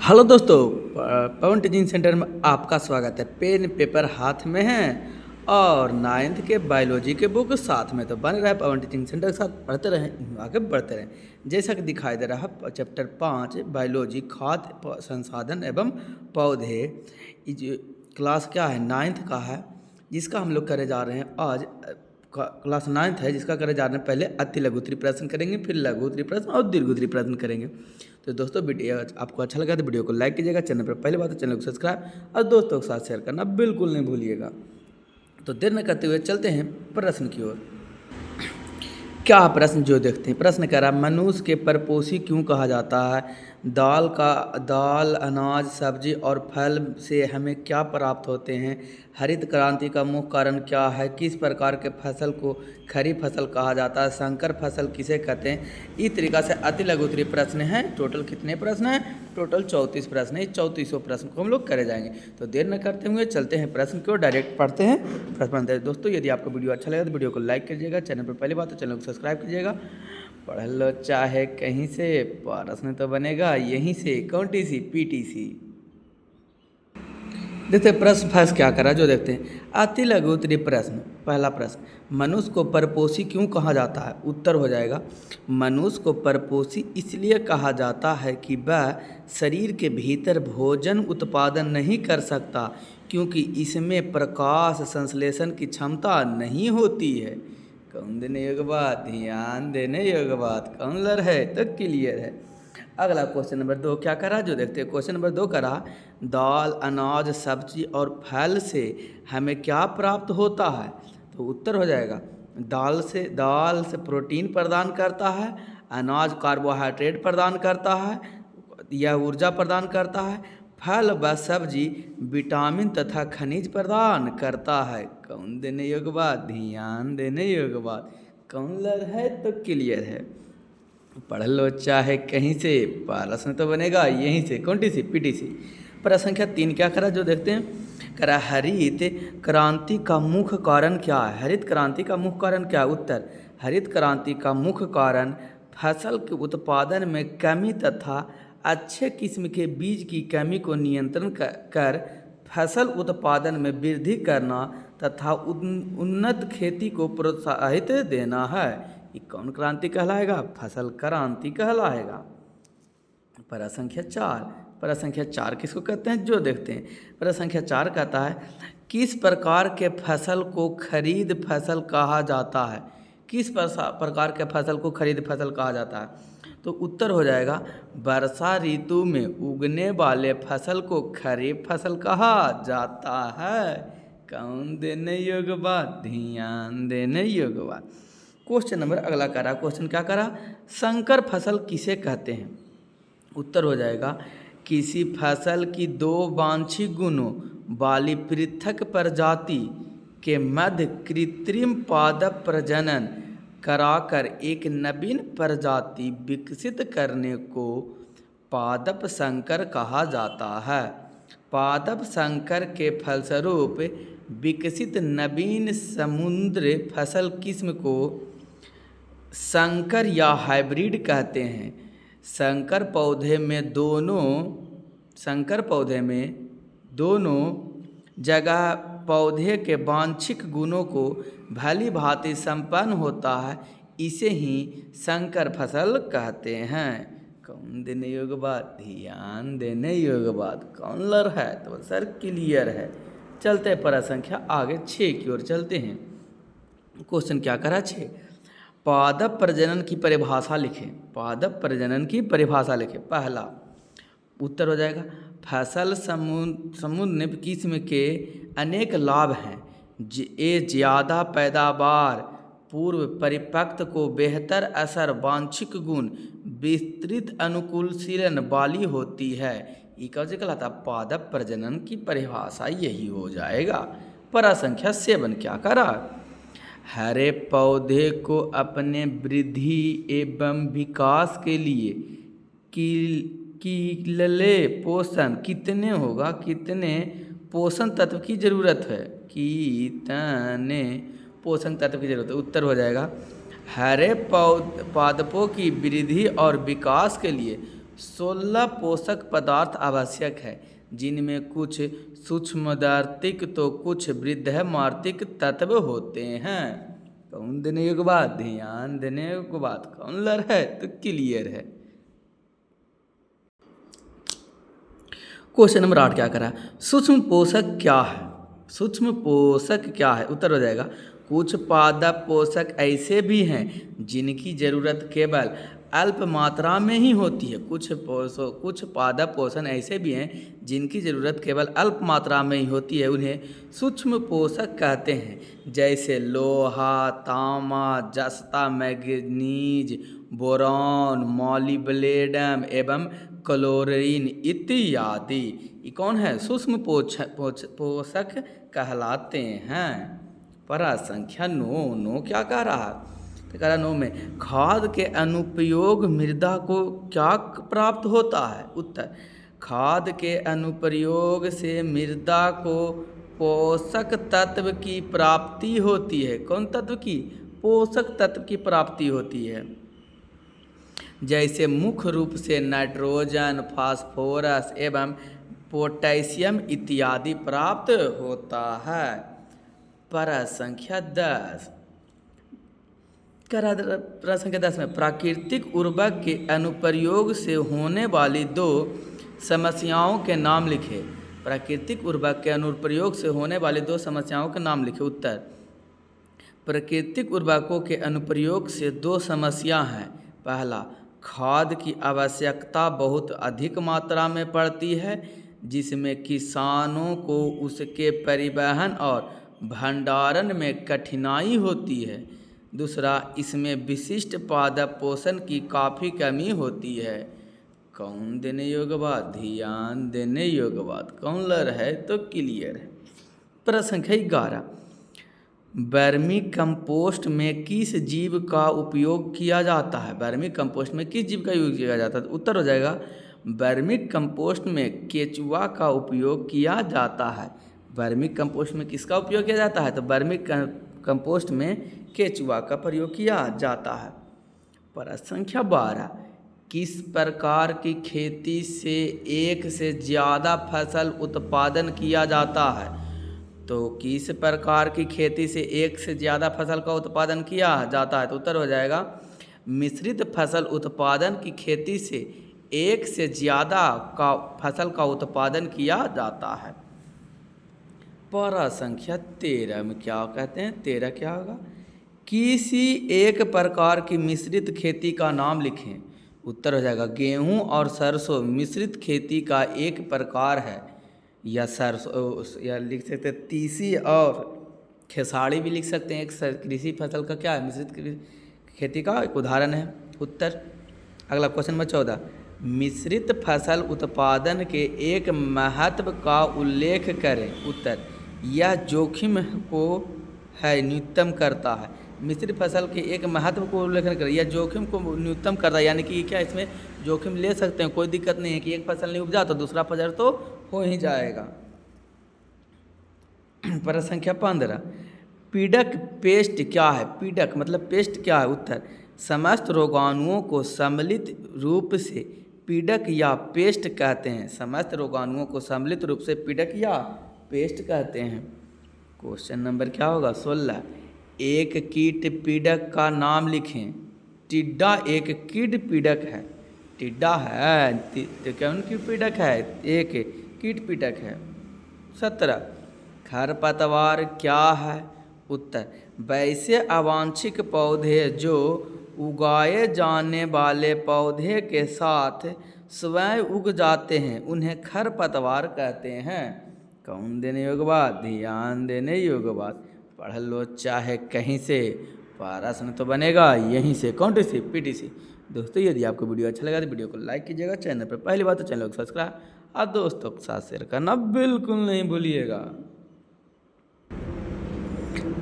Hello दोस्तों, पवन teaching centre में आपका स्वागत है। पेन पेपर हाथ में है और नाइन्थ के बायोलॉजी के बुक साथ में, तो बने रहे पवन टीचिंग सेंटर के साथ, पढ़ते रहें, आगे बढ़ते रहें। जैसा कि दिखाई दे रहा है चैप्टर 5 बायोलॉजी खाद्य संसाधन एवं पौधे, ये जो क्लास क्या है, नाइन्थ का है, जिसका हम लोग करे जा रहे हैं आज। क्लास नाइन्थ है जिसका करे जा रहे हैं। पहले अति लघु उत्तरीय प्रश्न करेंगे, फिर लघु उत्तरीय प्रश्न और दीर्घ उत्तरीय प्रश्न करेंगे। तो दोस्तों, वीडियो आपको अच्छा लगा तो वीडियो को लाइक कीजिएगा, चैनल पर पहली बात तो चैनल को सब्सक्राइब और दोस्तों के साथ शेयर करना बिल्कुल नहीं भूलिएगा। तो देर न करते हुए चलते हैं प्रश्न की ओर। क्या प्रश्न जो देखते हैं, प्रश्न कह रहा है मनुष्य के परपोषी क्यों कहा जाता है? दाल, अनाज, सब्जी और फल से हमें क्या प्राप्त होते हैं? हरित क्रांति का मुख्य कारण क्या है? किस प्रकार के फसल को खरीफ फसल कहा जाता है? संकर फसल किसे कहते हैं? इस तरीक़ा से अति लघु उत्तरीय प्रश्न हैं। टोटल कितने प्रश्न हैं? टोटल 34 प्रश्न है। 3400 प्रश्न को हम लोग करे जाएंगे। तो देर न करते हुए चलते हैं प्रश्न की ओर, डायरेक्ट पढ़ते हैं प्रश्न। दोस्तों, यदि आपको वीडियो अच्छा लगे तो वीडियो को लाइक कीजिएगा, चैनल पर पहली बात तो चैनल को सब्सक्राइब कीजिएगा। पढ़ लो चाहे कहीं से, प्रश्न तो बनेगा यहीं से, सी पीटीसी। देखते हैं प्रश्न फर्स्ट क्या करा, जो देखते हैं अति लघु उत्तरीय प्रश्न। पहला प्रश्न, मनुष्य को परपोषी क्यों कहा जाता है? उत्तर हो जाएगा, मनुष्य को परपोषी इसलिए कहा जाता है कि वह शरीर के भीतर भोजन उत्पादन नहीं कर सकता, क्योंकि इसमें प्रकाश संश्लेषण की क्षमता नहीं होती है। कौन देने योग्य बात, ध्यान देने योग्य बात, कौन लर है तो क्लियर है। अगला क्वेश्चन नंबर 2 क्या करा, जो देखते हैं। क्वेश्चन नंबर 2 करा दाल, अनाज, सब्जी और फल से हमें क्या प्राप्त होता है? तो उत्तर हो जाएगा, दाल से प्रोटीन प्रदान करता है, अनाज कार्बोहाइड्रेट प्रदान करता है, यह ऊर्जा प्रदान करता है, फल व सब्जी विटामिन तथा खनिज प्रदान करता है। कौन देने योग्य बात, ध्यान देने योग्य बात, कौन लर है तो क्लियर है। पढ़ लो चाहे कहीं से, प्रश्न तो बनेगा यहीं से, सी पीटीसी। प्रश्न संख्या 3 क्या करा, जो देखते हैं। करा हरित क्रांति का मुख्य कारण क्या है? हरित क्रांति का मुख्य कारण क्या है? उत्तर, हरित क्रांति का मुख्य कारण फसल के उत्पादन में कमी तथा अच्छे किस्म के बीज की कमी को नियंत्रण कर फसल उत्पादन में वृद्धि करना तथा उन्नत खेती को प्रोत्साहित देना है। ये कौन क्रांति कहलाएगा? फसल क्रांति कहलाएगा। प्रश्न संख्या 4, प्रश्न संख्या 4 किसको कहते हैं, जो देखते हैं। प्रश्न संख्या 4 कहता है किस प्रकार के फसल को खरीद फसल कहा जाता है? किस प्रकार के फसल को खरीद फसल कहा जाता है? तो उत्तर हो जाएगा, वर्षा ऋतु में उगने वाले फसल को खरीफ फसल कहा जाता है। कौन देने योग्य बात, ध्यान देने योग्य बात। क्वेश्चन नंबर अगला करा, क्वेश्चन क्या करा, संकर फसल किसे कहते हैं? उत्तर हो जाएगा, किसी फसल की 2 वांछित गुणों वाली पृथक प्रजाति के मध्य कृत्रिम पादप प्रजनन कराकर एक नवीन प्रजाति विकसित करने को पादप संकर कहा जाता है। पादप संकर के फलस्वरूप विकसित नवीन समुद्री फसल किस्म को संकर या हाइब्रिड कहते हैं। संकर पौधे में दोनों जगह पौधे के वांछित गुणों को भली भांति संपन्न होता है, इसे ही संकर फसल कहते हैं। कौन देने योग्य बात, ध्यान देने योग्य बात, कौन लर है तो सर क्लियर है। चलते हैं प्रश्न संख्या आगे 6 की ओर चलते हैं। क्वेश्चन क्या करा 6, पादप प्रजनन की परिभाषा लिखें। पादप प्रजनन की परिभाषा लिखें। पहला उत्तर हो जाएगा, फसल समुद्र किस्म के अनेक लाभ हैं। ये ज़्यादा पैदावार, पूर्व परिपक्व को बेहतर असर, वांछित गुण, विस्तृत अनुकूलशीलन वाली होती है। ये कैसे कहलाता? पादप प्रजनन की परिभाषा यही हो जाएगा। प्रश्न संख्या 7 क्या करा, हरे पौधे को अपने वृद्धि एवं विकास के लिए कितने पोषण तत्व की जरूरत है? कितने पोषण तत्व की जरूरत है? उत्तर हो जाएगा, हरे पादपों की वृद्धि और विकास के लिए 16 पोषक पदार्थ आवश्यक है, जिनमें कुछ सूक्ष्मदर्शिक तो कुछ वृद्धमार्थिक तत्व होते हैं। कौन देने योग्य बात, ध्यान देने योग्य बात, कौन लर है तो क्लियर है। क्वेश्चन नंबर 8 क्या करा, सूक्ष्म पोषक क्या है? सूक्ष्म पोषक क्या है? उत्तर हो जाएगा कुछ पादप पोषक ऐसे भी हैं जिनकी जरूरत केवल अल्प मात्रा में ही होती है। कुछ पादप पोषण ऐसे भी हैं जिनकी ज़रूरत केवल अल्प मात्रा में ही होती है, उन्हें सूक्ष्म पोषक कहते हैं। जैसे लोहा, तांबा, जस्ता, मैग्नीज, बोरॉन, मॉलिब्डेनम एवं क्लोरीन इत्यादि। ये कौन है? सूक्ष्म पोषक कहलाते हैं। परा संख्या 9 क्या कह रहा है? तो कह रहा 9 में खाद के अनुप्रयोग मृदा को क्या प्राप्त होता है? उत्तर, खाद के अनुप्रयोग से मृदा को पोषक तत्व की प्राप्ति होती है। कौन तत्व की? पोषक तत्व की प्राप्ति होती है। जैसे मुख्य रूप से नाइट्रोजन, फास्फोरस एवं पोटेशियम इत्यादि प्राप्त होता है। प्रश्न संख्या 10 प्रश्न संख्या 10 में प्राकृतिक उर्वरक के अनुप्रयोग से होने वाली 2 समस्याओं के नाम लिखे। प्राकृतिक उर्वरक के अनुप्रयोग से होने वाली 2 समस्याओं के नाम लिखे। उत्तर, प्राकृतिक उर्वरकों के अनुप्रयोग से 2 समस्या हैं। पहला, खाद की आवश्यकता बहुत अधिक मात्रा में पड़ती है, जिसमें किसानों को उसके परिवहन और भंडारण में कठिनाई होती है। दूसरा, इसमें विशिष्ट पादप पोषण की काफ़ी कमी होती है। कौन देने योग्य बात, ध्यान देने योग्य बात, कौन लर है तो क्लियर है। प्रश्न संख्या 11 वर्मी कंपोस्ट में किस जीव का उपयोग किया जाता है? वर्मी कंपोस्ट में किस जीव का उपयोग किया जाता है? उत्तर हो जाएगा वर्मी कंपोस्ट में केचुआ का उपयोग किया जाता है। वर्मी कंपोस्ट में किसका उपयोग किया जाता है? तो वर्मी कंपोस्ट में केचुआ का प्रयोग किया जाता है। प्रश्न संख्या 12 किस प्रकार की खेती से एक से ज़्यादा फसल उत्पादन किया जाता है? तो किस प्रकार की खेती से एक से ज़्यादा फसल का उत्पादन किया जाता है? तो उत्तर हो जाएगा मिश्रित फसल उत्पादन की खेती से एक से ज़्यादा का फसल का उत्पादन किया जाता है। प्रश्न संख्या 13 में क्या कहते हैं? 13 क्या होगा? किसी एक प्रकार की मिश्रित खेती का नाम लिखें। उत्तर हो जाएगा गेहूं और सरसों मिश्रित खेती का एक प्रकार है। या सरसों या लिख सकते हैं तीसी और खेसारी भी लिख सकते हैं। एक कृषि फसल का क्या है? मिश्रित खेती का एक उदाहरण है। उत्तर। अगला क्वेश्चन नंबर 14 मिश्रित फसल उत्पादन के एक महत्व का उल्लेख करें। उत्तर, यह जोखिम को है न्यूनतम करता है। मिश्रित फसल के एक महत्व को उल्लेख करें, यह जोखिम को न्यूनतम करता है। यानी कि क्या इसमें जोखिम ले सकते हैं, कोई दिक्कत नहीं है कि एक फसल नहीं उपजा तो दूसरा फसल तो हो ही जाएगा। प्रश्न संख्या 15 पीड़क पेस्ट क्या है? पीड़क मतलब पेस्ट क्या है? उत्तर, समस्त रोगाणुओं को सम्मिलित रूप से पीड़क या पेस्ट कहते हैं। समस्त रोगाणुओं को सम्मिलित रूप से पीड़क या पेस्ट कहते हैं। क्वेश्चन नंबर क्या होगा? 16 एक कीट पीड़क का नाम लिखें। टिड्डा एक कीट पीड़क है। टिड्डा है तो कौन कीट पीड़क है? एक कीट पीड़क है। 17 खरपतवार क्या है? उत्तर, वैसे अवांछित पौधे जो उगाए जाने वाले पौधे के साथ स्वयं उग जाते हैं, उन्हें खरपतवार कहते हैं। कौन देने योग्य बात? ध्यान देने योग्य बात। पढ़ लो चाहे कहीं से, प्रश्न तो बनेगा यहीं से। कौन सी? पीटीसी। दोस्तों यदि आपको वीडियो अच्छा लगा तो वीडियो को लाइक कीजिएगा। चैनल पर पहली बात तो चैनल को सब्सक्राइब और दोस्तों के साथ शेयर करना बिल्कुल नहीं भूलिएगा।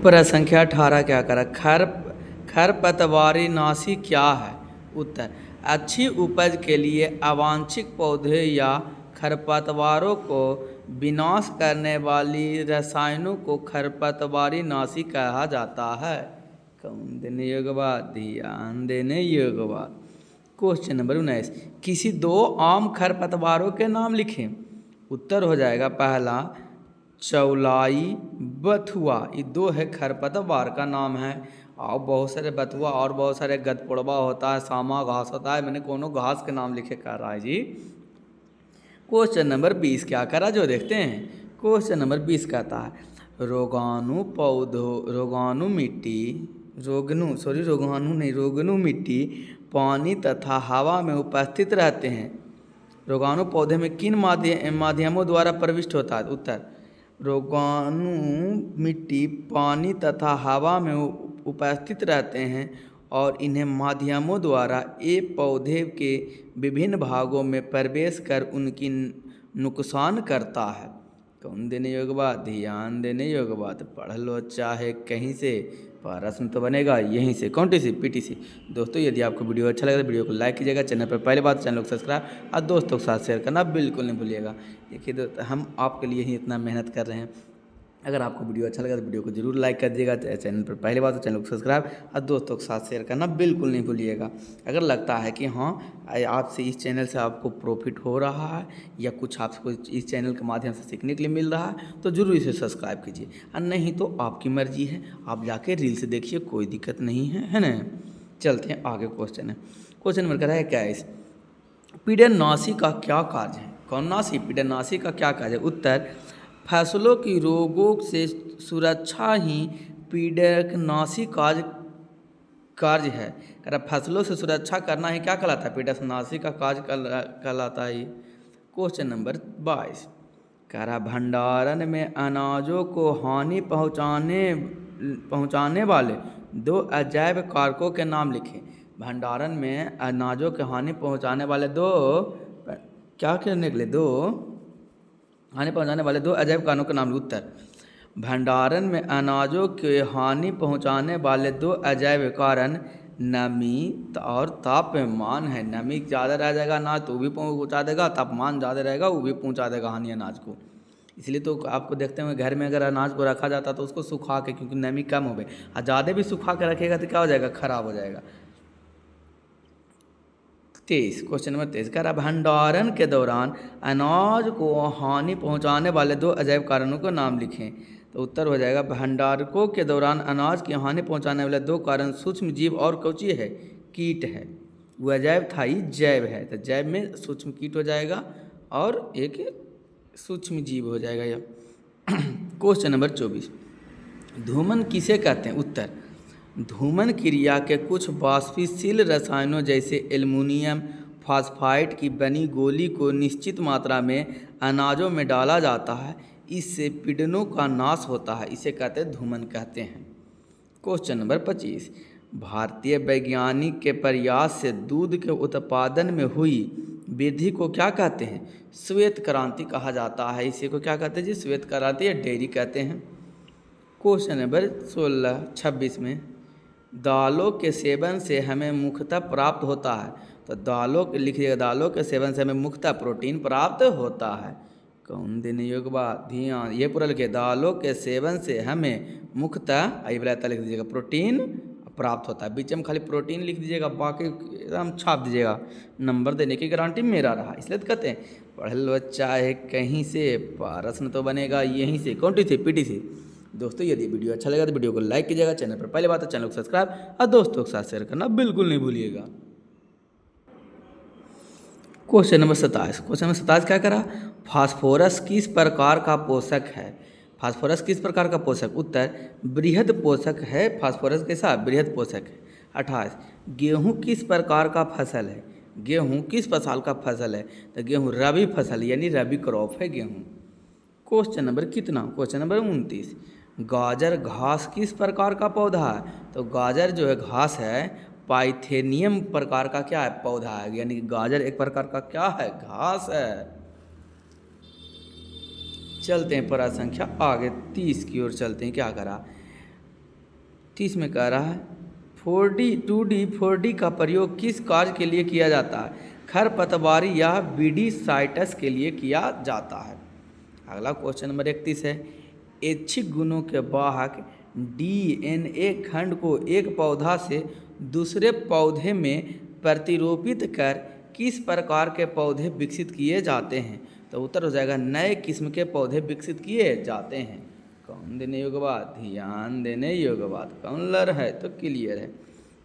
प्रश्न संख्या 18 क्या करा? खरपतवारी नाशी क्या है? उत्तर, अच्छी उपज के लिए अवांछित पौधे या खरपतवारों को विनाश करने वाली रसायनों को खरपतवारी नाशी कहा जाता है। कौन देने योग्य बात? ध्यान देने योग्य बात। क्वेश्चन नंबर 19, किसी 2 आम खरपतवारों के नाम लिखें। उत्तर हो जाएगा पहला चौलाई, बथुआ। ये 2 है खरपतवार का नाम है। और बहुत सारे बथुआ और बहुत सारे गदपुड़वा होता है, सामा घास होता है। मैंने कोनो घास के नाम लिखे कर रहा है जी। क्वेश्चन नंबर 20 क्या करा जो देखते हैं। क्वेश्चन नंबर 20 कहता है रोगाणु मिट्टी पानी तथा हवा में उपस्थित रहते हैं। रोगाणु पौधे में किन माध्यमों द्वारा प्रविष्ट होता है। उत्तर रोगाणु मिट्टी पानी तथा हवा में उपस्थित रहते हैं और इन्हें माध्यमों द्वारा एक पौधे के विभिन्न भागों में प्रवेश कर उनकी नुकसान करता है। कौन देने योग्य बात, ध्यान देने योग्य बात। पढ़ लो चाहे कहीं से, प्रश्न तो बनेगा यहीं से। कौन सी पीटीसी। दोस्तों यदि आपको वीडियो अच्छा लगे तो वीडियो को लाइक कीजिएगा, चैनल पर पहले बात चैनल को सब्सक्राइब और दोस्तों के साथ शेयर करना बिल्कुल नहीं भूलिएगा। देखिए दोस्तों हम आपके लिए ही इतना मेहनत कर रहे हैं। अगर आपको वीडियो अच्छा लगा तो वीडियो को जरूर लाइक कर दीजिएगा, चैनल पर पहले बात तो चैनल को सब्सक्राइब और दोस्तों के साथ शेयर करना बिल्कुल नहीं भूलिएगा। अगर लगता है कि हाँ आपसे इस चैनल से आपको प्रॉफिट हो रहा है या कुछ आपको इस चैनल के माध्यम से सीखने के लिए मिल रहा है तो ज़रूर इसे सब्सक्राइब कीजिए, और नहीं तो आपकी मर्जी है, आप जाके रील से देखिए, कोई दिक्कत नहीं है ना। चलते हैं आगे। क्वेश्चन है, क्वेश्चन नंबर है 21, पीडनाशी का क्या कार्य है। कौन नाशी, पीडनाशी का क्या कार्य है। उत्तर फसलों की रोगों से सुरक्षा ही पीडनाशी कार्य है। अगर फसलों से सुरक्षा करना ही क्या कहलाता है, पीडनाशी का कार्य कहलाता है। क्वेश्चन नंबर 22 कह रहा भंडारण में अनाजों को हानि पहुंचाने वाले 2 अजैव कारकों के नाम लिखें। भंडारण में अनाजों के हानि पहुंचाने वाले 2 क्या करने के लिए 2 हानि पहुंचाने वाले 2 अजैव कारकों के नाम। उत्तर भंडारण में अनाजों के हानि पहुंचाने वाले 2 अजैव कारण नमी और तापमान है। नमी ज़्यादा रह जाएगा अनाज तो वो भी पहुंचा देगा, तापमान ज़्यादा रहेगा वो भी पहुंचा देगा हानि अनाज को। इसलिए तो आपको देखते हुए घर में अगर अनाज को रखा जाता तो उसको सुखा के, क्योंकि नमी कम हो गई, और ज़्यादा भी सुखा के रखेगा तो क्या हो जाएगा, खराब हो जाएगा। 23 क्वेश्चन नंबर 23 कह रहा भंडारण के दौरान अनाज को हानि पहुंचाने वाले 2 अजैव कारणों का नाम लिखें। तो उत्तर हो जाएगा भंडारकों के दौरान अनाज की हानि पहुंचाने वाले 2 कारण सूक्ष्म जीव और कौची है, कीट है। वो अजैव था ही जैव है, तो जैव में सूक्ष्म कीट हो जाएगा और एक सूक्ष्म जीव हो जाएगा यह। क्वेश्चन नंबर 24 धूमन किसे कहते हैं। उत्तर धूमन क्रिया के कुछ वाष्पशील रसायनों जैसे एल्युमिनियम फॉस्फाइड की बनी गोली को निश्चित मात्रा में अनाजों में डाला जाता है, इससे पीड़नों का नाश होता है, इसे कहते हैं धूमन कहते हैं। क्वेश्चन नंबर 25 भारतीय वैज्ञानिक के प्रयास से दूध के उत्पादन में हुई वृद्धि को क्या कहते हैं। श्वेत क्रांति कहा जाता है। इसी को क्या कहते हैं जी, श्वेत क्रांति या डेयरी कहते हैं। क्वेश्चन नंबर 26 में दालों के सेवन से हमें मुख्यतः प्राप्त होता है। तो दालों के लिखिएगा, दालों के सेवन से हमें मुख्यतः प्रोटीन प्राप्त होता है। कौन देने योग्य बात, ध्यान ये पूरा लिखिए, दालों के सेवन से हमें मुख्यतः अभिलाता लिख दीजिएगा प्रोटीन प्राप्त होता है। बीच में खाली प्रोटीन लिख दीजिएगा, बाकी एकदम छाप दीजिएगा, नंबर देने की गारंटी मेरा रहा। इसलिए तो कहते हैं पढ़ लो चाहे कहीं से, प्रश्न तो बनेगा यहीं से। कौन सी पीटीसी। दोस्तों यदि वीडियो अच्छा लगा तो वीडियो को लाइक कीजिएगा, चैनल पर पहले बात है चैनल को सब्सक्राइब और दोस्तों के साथ शेयर करना बिल्कुल नहीं भूलिएगा। क्वेश्चन नंबर 27 क्वेश्चन नंबर 27 क्या करा फास्फोरस किस प्रकार का पोषक है। फास्फोरस किस प्रकार का पोषक। उत्तर बृहद पोषक है। फास्फोरस कैसा बृहद पोषक है। 28 गेहूँ किस प्रकार का फसल है। गेहूँ किस फसल का फसल है। तो गेहूँ रबी फसल यानी रबी क्रॉप है गेहूँ। क्वेश्चन नंबर कितना, क्वेश्चन नंबर 29 गाजर घास किस प्रकार का पौधा है। तो गाजर जो है घास है, पाइथेनियम प्रकार का क्या है पौधा है, यानी गाजर एक प्रकार का क्या है घास है। चलते हैं परा संख्या आगे 30 की ओर चलते हैं। क्या करा 30 में कह रहा है 4D का प्रयोग किस कार्य के लिए किया जाता है। खरपतवारी या वीडीसाइट्स के लिए किया जाता है। अगला क्वेश्चन नंबर 31 है ऐच्छिक गुणों के वाहक DNA खंड को एक पौधा से दूसरे पौधे में प्रतिरोपित कर किस प्रकार के पौधे विकसित किए जाते हैं? तो उत्तर हो जाएगा नए किस्म के पौधे विकसित किए जाते हैं। कौन देने योग्य बात? ध्यान देने योग्य बात। कौन लर है? तो क्लियर है।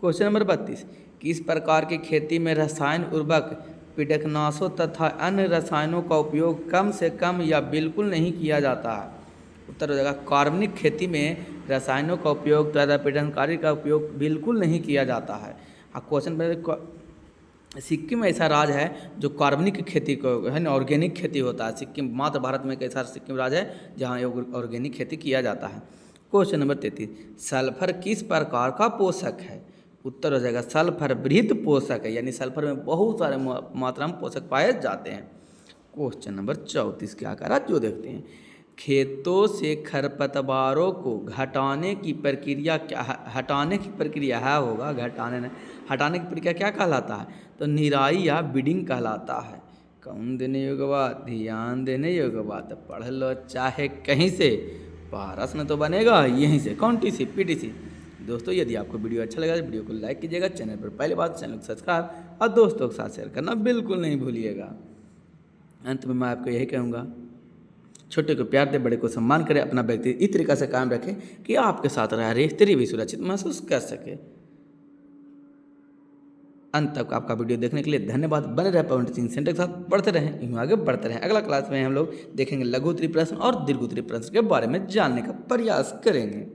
क्वेश्चन नंबर 32, किस प्रकार की खेती में रसायन उर्वरक, कीटनाशकों तथा अन्य रसायनों का उपयोग कम से कम या बिल्कुल नहीं किया जाता है? उत्तर हो जाएगा कार्बनिक खेती में रसायनों का उपयोग तथा कीटनाशकारी का उपयोग बिल्कुल नहीं किया जाता है। क्वेश्चन, सिक्किम ऐसा राज्य है जो कार्बनिक खेती को है ना ऑर्गेनिक खेती होता है। सिक्किम मात्र भारत में एक ऐसा सिक्किम राज्य है जहाँ ऑर्गेनिक खेती किया जाता है। क्वेश्चन नंबर 33, सल्फर किस प्रकार का पोषक है? उत्तर हो जाएगा सल्फर वृहद पोषक है, यानी सल्फर में बहुत सारे मात्रा में पोषक पाए जाते हैं। क्वेश्चन नंबर 34 क्या करा जो देखते हैं, खेतों से खरपतवारों को हटाने की प्रक्रिया क्या है? हटाने की प्रक्रिया है होगा, हटाने की प्रक्रिया क्या कहलाता है? तो निराई या बीडिंग कहलाता है। कौन देने योग्य बात? ध्यान देने योग्य बात। पढ़ लो चाहे कहीं से, प्रश्न तो बनेगा यहीं से। कौन टीसी पीटीसी। दोस्तों यदि आपको वीडियो अच्छा लगा तो वीडियो को लाइक कीजिएगा, चैनल पर पहले बात चैनल को सब्सक्राइब और दोस्तों के साथ शेयर करना बिल्कुल नहीं भूलिएगा। अंत में मैं आपको यही कहूँगा, छोटे को प्यार दे, बड़े को सम्मान करें, अपना व्यक्ति इस तरीक़ा से कायम रखें कि आपके साथ रह रही स्त्री भी सुरक्षित महसूस कर सके। अंत तक आपका वीडियो देखने के लिए धन्यवाद। बने रहे पवन टीचिंग सेंटर के साथ, पढ़ते रहें, यूँ आगे बढ़ते रहें। अगला क्लास में हम लोग देखेंगे लघु उत्तरीय प्रश्न और दीर्घ उत्तरीय प्रश्न के बारे में जानने का प्रयास करेंगे।